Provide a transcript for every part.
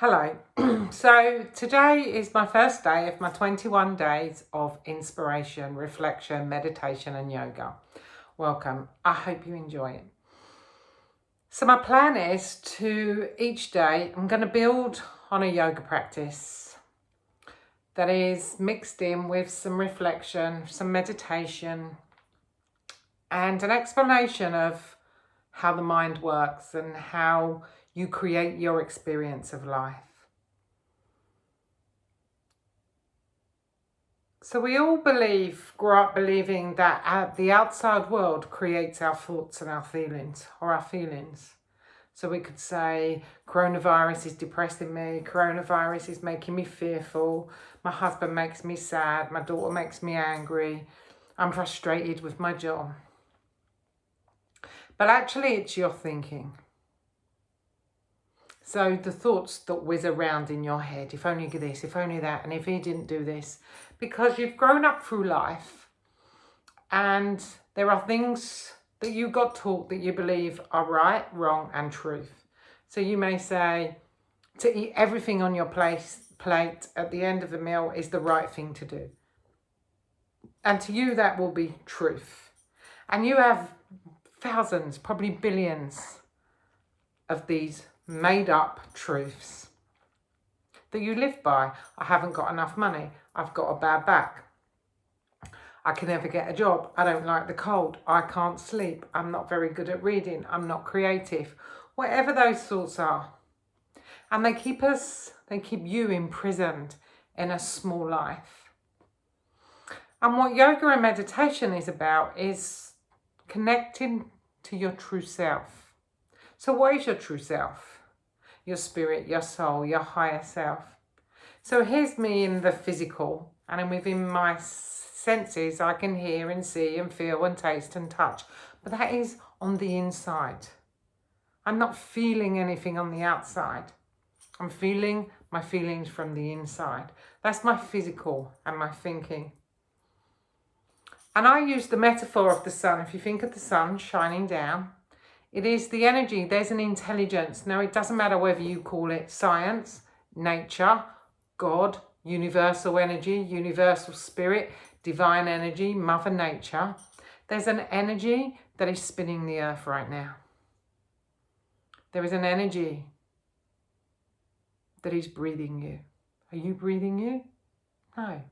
Hello. So today is my first day of my 21 days of inspiration, reflection, meditation and yoga. Welcome. I hope you enjoy it. So my plan is to each day, I'm going to build on a yoga practice that is mixed in with some reflection, some meditation and an explanation of how the mind works and how you create your experience of life. So we all grow up believing that the outside world creates our thoughts and our feelings, or our feelings. So we could say, coronavirus is depressing me, coronavirus is making me fearful, my husband makes me sad, my daughter makes me angry, I'm frustrated with my job. But actually it's your thinking. So the thoughts that whiz around in your head, if only this, if only that, and if he didn't do this, because you've grown up through life and there are things that you got taught that you believe are right, wrong and truth. So you may say to eat everything on your plate at the end of a meal is the right thing to do. And to you that will be truth. And you have thousands, probably billions of these made up truths that you live by. I haven't got enough money. I've got a bad back. I can never get a job. I don't like the cold. I can't sleep. I'm not very good at reading. I'm not creative. Whatever those thoughts are. And they keep you imprisoned in a small life. And what yoga and meditation is about is connecting to your true self. So what is your true self? Your spirit, your soul, your higher self. So here's me in the physical, and within my senses I can hear and see and feel and taste and touch. But that is on the inside. I'm not feeling anything on the outside. I'm feeling my feelings from the inside. That's my physical and my thinking. And I use the metaphor of the sun. If you think of the sun shining down, it is the energy, there's an intelligence. Now, it doesn't matter whether you call it science, nature, God, universal energy, universal spirit, divine energy, Mother Nature. There's an energy that is spinning the earth right now. There is an energy that is breathing you. Are you breathing you? No.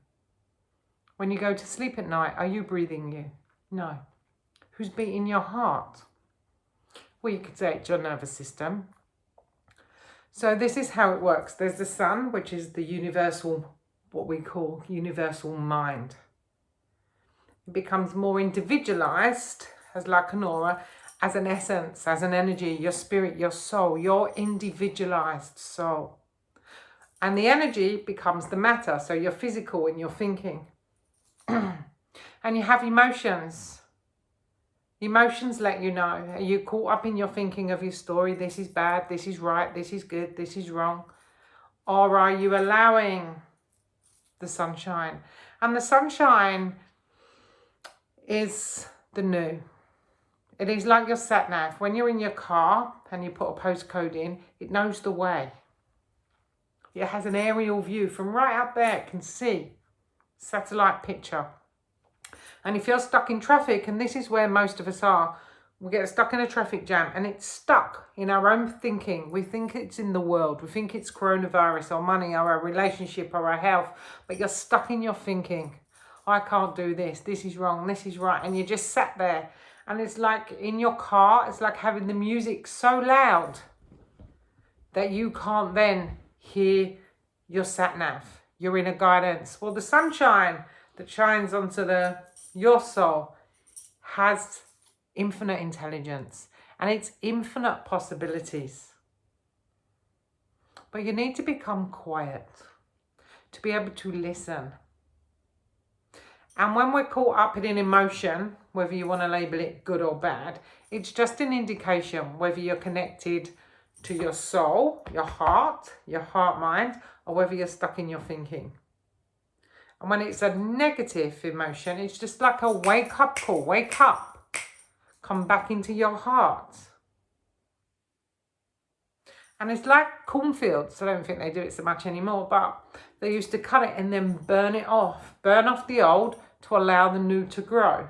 When you go to sleep at night, are you breathing you? No. Who's beating your heart? Well, you could say it's your nervous system. So this is how it works. There's the sun, which is the universal, what we call universal mind. It becomes more individualized, as like an aura, as an essence, as an energy, your spirit, your soul, your individualized soul. And the energy becomes the matter, so your physical and your thinking. And you have emotions. Emotions let you know. Are you caught up in your thinking of your story? This is bad, this is right, this is good, this is wrong. Or are you allowing the sunshine? And the sunshine is the new. It is like your sat nav. When you're in your car and you put a postcode in, it knows the way. It has an aerial view from right up there. It can see. Satellite picture. And if you're stuck in traffic, and this is where most of us are, we get stuck in a traffic jam and it's stuck in our own thinking. We think it's in the world. We think it's coronavirus or money or our relationship or our health. But you're stuck in your thinking. I can't do this. This is wrong. This is right. And you just sat there. And it's like in your car, it's like having the music so loud that you can't then hear your sat nav. You're in a guidance. Well, the sunshine that shines onto your soul has infinite intelligence and it's infinite possibilities. But you need to become quiet to be able to listen. And when we're caught up in an emotion, whether you want to label it good or bad, it's just an indication whether you're connected to your soul, your heart mind, or whether you're stuck in your thinking. And when it's a negative emotion, it's just like a wake up call. Wake up. Come back into your heart. And it's like cornfields. I don't think they do it so much anymore, but they used to cut it and then burn off the old to allow the new to grow.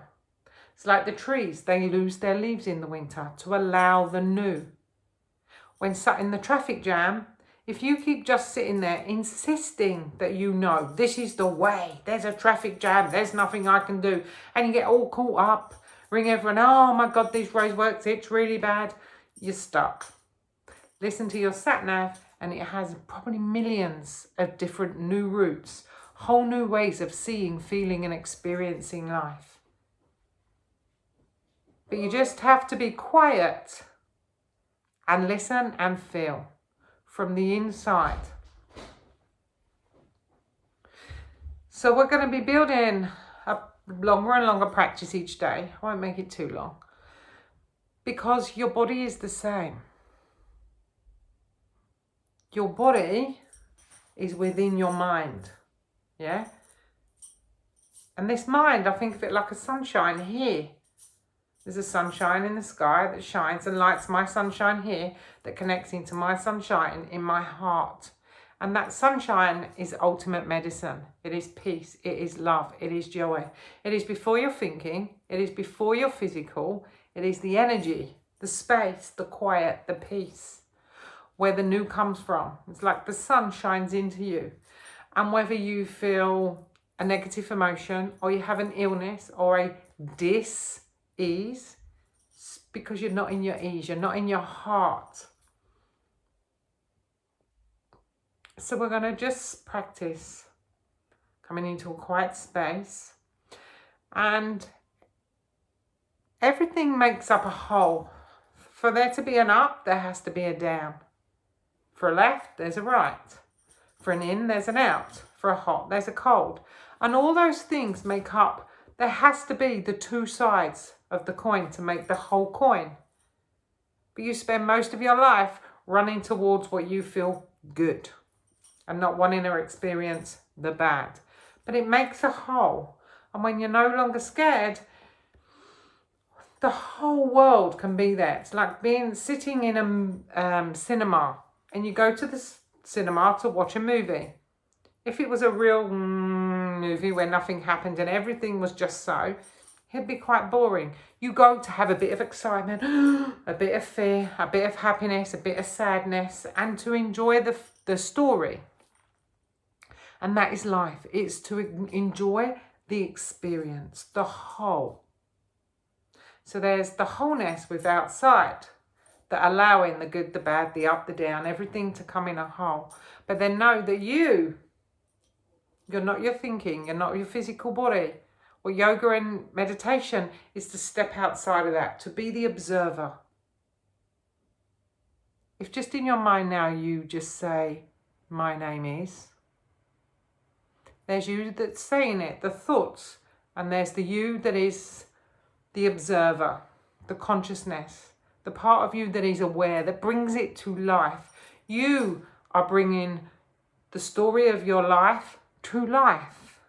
It's like the trees, they lose their leaves in the winter to allow the new. When sat in the traffic jam, if you keep just sitting there insisting that you know this is the way, there's a traffic jam, there's nothing I can do, and you get all caught up, ring everyone, oh my God, these roadworks, it's really bad, you're stuck. Listen to your sat nav, and it has probably millions of different new routes, whole new ways of seeing, feeling, and experiencing life. But you just have to be quiet and listen and feel from the inside. So we're going to be building a longer and longer practice each day. I won't make it too long, because your body is the same. Your body is within your mind, yeah? And this mind, I think of it like a sunshine here. There's a sunshine in the sky that shines and lights my sunshine here, that connects into my sunshine in my heart. And that sunshine is ultimate medicine. It is peace, it is love, it is joy. It is before you're thinking, it is before you're physical, it is the energy, the space, the quiet, the peace, where the new comes from. It's like the sun shines into you. And whether you feel a negative emotion, or you have an illness, or a dis-ease, because you're not in your ease, you're not in your heart. So we're going to just practice coming into a quiet space. And everything makes up a whole. For there to be an up, there has to be a down. For a left, there's a right. For an in, there's an out. For a hot, there's a cold. And all those things make up, there has to be the two sides of the coin to make the whole coin. But you spend most of your life running towards what you feel good and not wanting to experience the bad. But it makes a whole. And when you're no longer scared, the whole world can be there. It's like sitting in a cinema, and you go to the cinema to watch a movie. If it was a real movie where nothing happened and everything was just so, it'd be quite boring. You go to have a bit of excitement, a bit of fear, a bit of happiness, a bit of sadness, and to enjoy the story. And that is life. It's to enjoy the experience, the whole. So there's the wholeness without sight, that allowing the good, the bad, the up, the down, everything to come in a whole. But then know that you're not your thinking, you're not your physical body. Well, yoga and meditation is to step outside of that, to be the observer. If just in your mind now you just say, my name is, there's you that's saying it, the thoughts, and there's the you that is the observer, the consciousness, the part of you that is aware, that brings it to life. You are bringing the story of your life to life.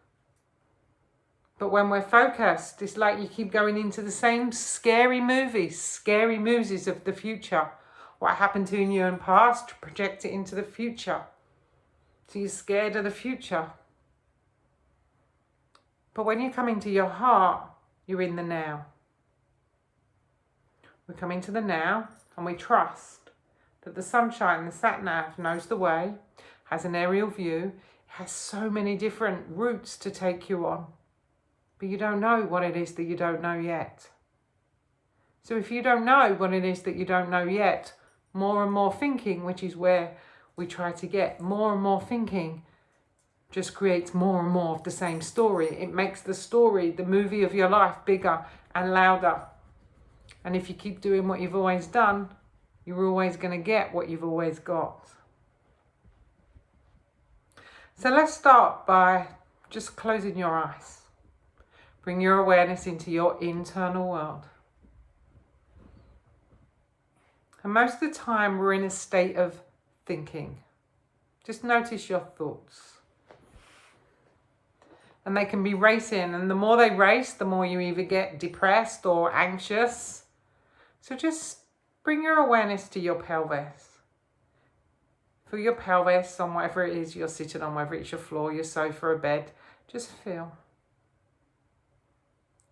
But when we're focused, it's like you keep going into the same scary movies of the future. What happened to you in the past, to project it into the future. So you're scared of the future. But when you come into your heart, you're in the now. We come into the now and we trust that the sunshine, the sat-nav, knows the way, has an aerial view, has so many different routes to take you on. But you don't know what it is that you don't know yet. So if you don't know what it is that you don't know yet, more and more thinking, which is where we try to get, more and more thinking just creates more and more of the same story. It makes the story, the movie of your life, bigger and louder. And if you keep doing what you've always done, you're always going to get what you've always got. So let's start by just closing your eyes. Bring your awareness into your internal world. And most of the time we're in a state of thinking. Just notice your thoughts. And they can be racing, and the more they race, the more you either get depressed or anxious. So just bring your awareness to your pelvis. Feel your pelvis on whatever it is you're sitting on, whether it's your floor, your sofa or bed. Just feel.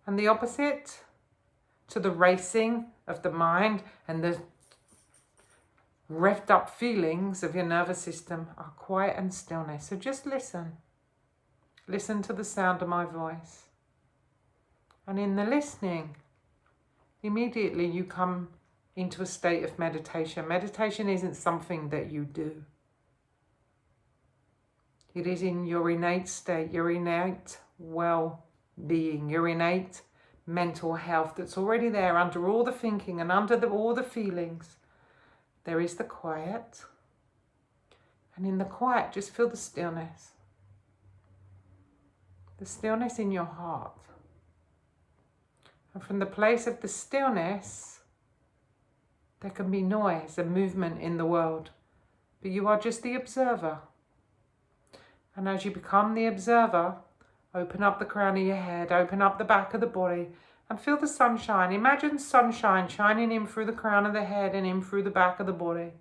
And the opposite to the racing of the mind and the revved up feelings of your nervous system are quiet and stillness. So just listen. Listen to the sound of my voice. And in the listening, immediately you come into a state of meditation. Meditation isn't something that you do. It is in your innate state, your innate well-being, your innate mental health that's already there under all the thinking and under all the feelings. There is the quiet. And in the quiet, just feel the stillness. The stillness in your heart. And from the place of the stillness, there can be noise and movement in the world. But you are just the observer. And as you become the observer, open up the crown of your head, open up the back of the body, and feel the sunshine. Imagine sunshine shining in through the crown of the head and in through the back of the body.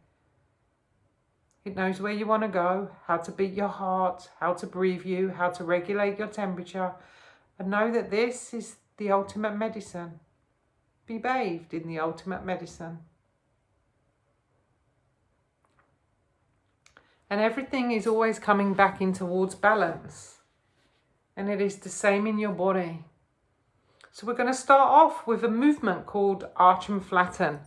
It knows where you want to go, how to beat your heart, how to breathe you, how to regulate your temperature. And know that this is the ultimate medicine. Be bathed in the ultimate medicine. And everything is always coming back in towards balance. And it is the same in your body. So we're going to start off with a movement called arch and flatten.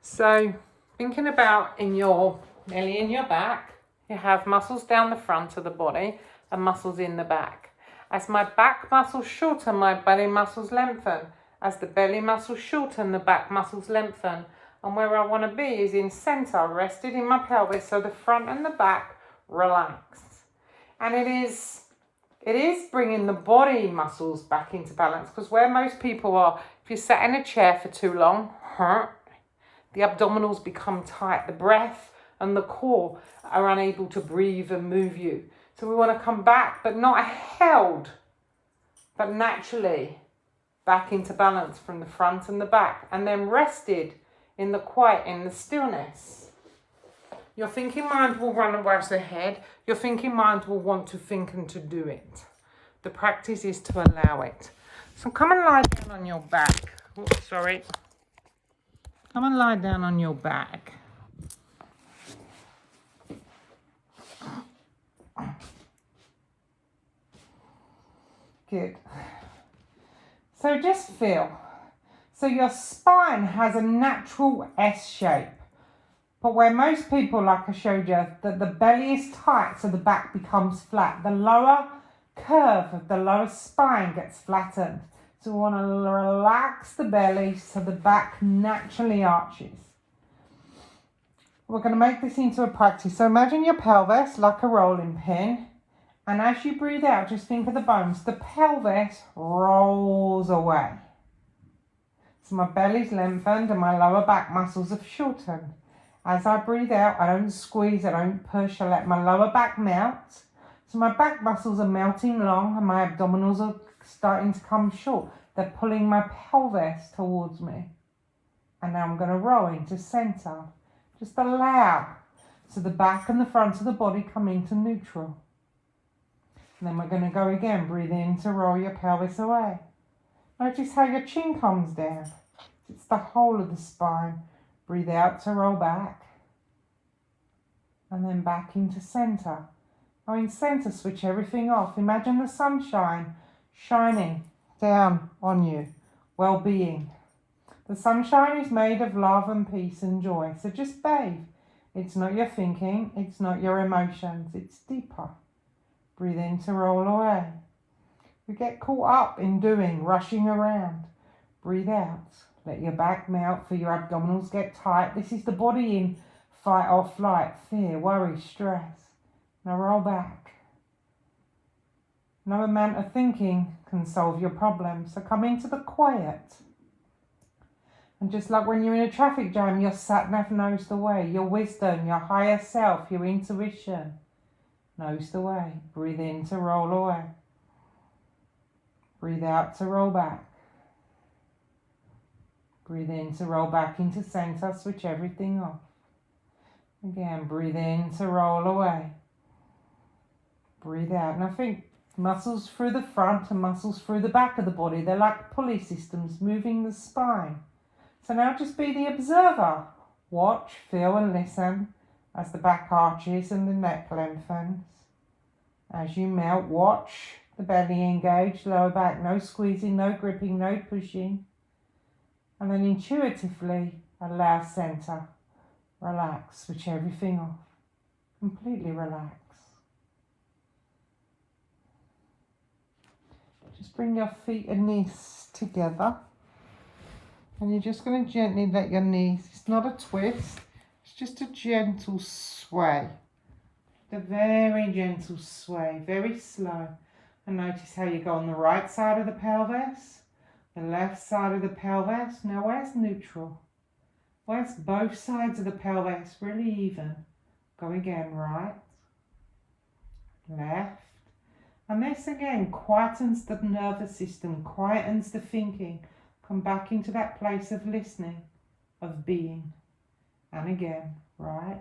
So thinking about nearly in your back, you have muscles down the front of the body and muscles in the back. As my back muscles shorten, my belly muscles lengthen. As the belly muscles shorten, the back muscles lengthen. And where I want to be is in center, rested in my pelvis, so the front and the back relax. And it is bringing the body muscles back into balance, because where most people are, if you sat in a chair for too long, the abdominals become tight, the breath and the core are unable to breathe and move you. So we want to come back, but not held, but naturally back into balance from the front and the back, and then rested in the quiet, in the stillness. Your thinking mind will run and race ahead. Your thinking mind will want to think and to do it. The practice is to allow it. So come and lie down on your back. Oops, sorry. Come and lie down on your back. Good. So just feel. So your spine has a natural S shape. But where most people, like I showed you, that the belly is tight so the back becomes flat. The lower curve of the lower spine gets flattened. So we want to relax the belly so the back naturally arches. We're going to make this into a practice. So imagine your pelvis like a rolling pin. And as you breathe out, just think of the bones. The pelvis rolls away. So my belly's lengthened and my lower back muscles have shortened. As I breathe out, I don't squeeze, I don't push, I let my lower back melt. So my back muscles are melting long and my abdominals are starting to come short. They're pulling my pelvis towards me. And now I'm going to roll into center. Just allow. So the back and the front of the body come into neutral. And then we're going to go again. Breathe in to roll your pelvis away. Notice how your chin comes down. It's the whole of the spine. Breathe out to roll back. And then back into center. Now in center, switch everything off. Imagine the sunshine shining down on you. Well-being. The sunshine is made of love and peace and joy. So just bathe. It's not your thinking. It's not your emotions. It's deeper. Breathe in to roll away. We get caught up in doing, rushing around. Breathe out. Let your back melt, for your abdominals get tight. This is the body in fight or flight, fear, worry, stress. Now roll back. No amount of thinking can solve your problem. So come into the quiet. And just like when you're in a traffic jam, your sat-nav knows the way. Your wisdom, your higher self, your intuition knows the way. Breathe in to roll away. Breathe out to roll back. Breathe in to roll back into center, switch everything off. Again, breathe in to roll away. Breathe out. And I think muscles through the front and muscles through the back of the body, they're like pulley systems moving the spine. So now just be the observer. Watch, feel and listen as the back arches and the neck lengthens. As you melt, watch the belly engage, lower back, no squeezing, no gripping, no pushing. And then intuitively allow center. Relax, switch everything off. Completely relax. Just bring your feet and knees together. And you're just going to gently let your knees, it's not a twist, it's just a gentle sway. A very gentle sway, very slow. And notice how you go on the right side of the pelvis, the left side of the pelvis. Now where's neutral? Where's both sides of the pelvis really even? Go again, right, left. And this again quietens the nervous system, quietens the thinking. Come back into that place of listening, of being. And again, right,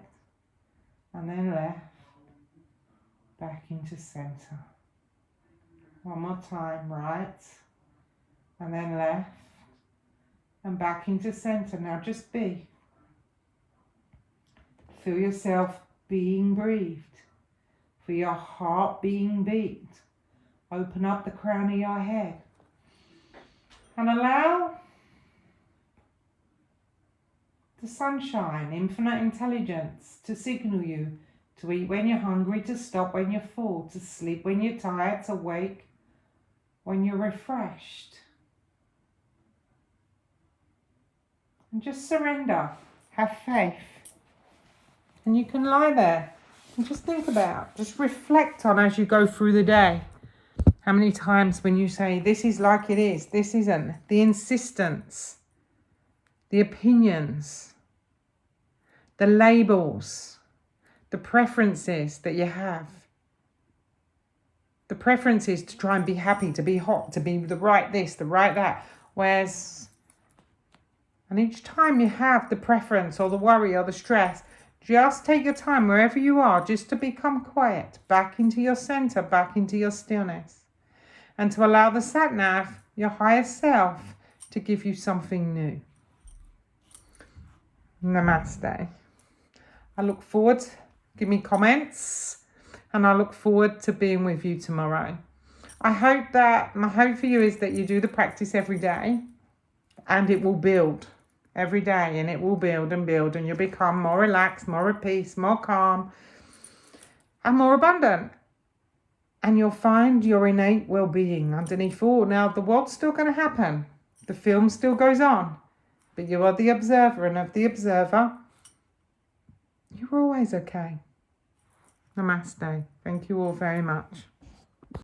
and then left, back into center. One more time, right, and then left, and back into center. Now just be. Feel yourself being breathed. Feel your heart being beat. Open up the crown of your head. And allow the sunshine, infinite intelligence, to signal you to eat when you're hungry, to stop when you're full, to sleep when you're tired, to wake when you're refreshed. And just surrender. Have faith. And you can lie there and just think about, just reflect on as you go through the day. How many times when you say, this is like it is, this isn't, the insistence, the opinions, the labels, the preferences that you have, the preferences to try and be happy, to be hot, to be the right this, the right that, whereas, and each time you have the preference or the worry or the stress, just take your time wherever you are, just to become quiet, back into your center, back into your stillness. And to allow the sat-nav, your higher self, to give you something new. Namaste. I look forward, give me comments, and I look forward to being with you tomorrow. I hope that, my hope for you is that you do the practice every day, and it will build every day, and it will build, and you'll become more relaxed, more at peace, more calm, and more abundant. And you'll find your innate well-being underneath all. Now, the world's still going to happen. The film still goes on. But you are the observer, and of the observer, you're always okay. Namaste. Thank you all very much.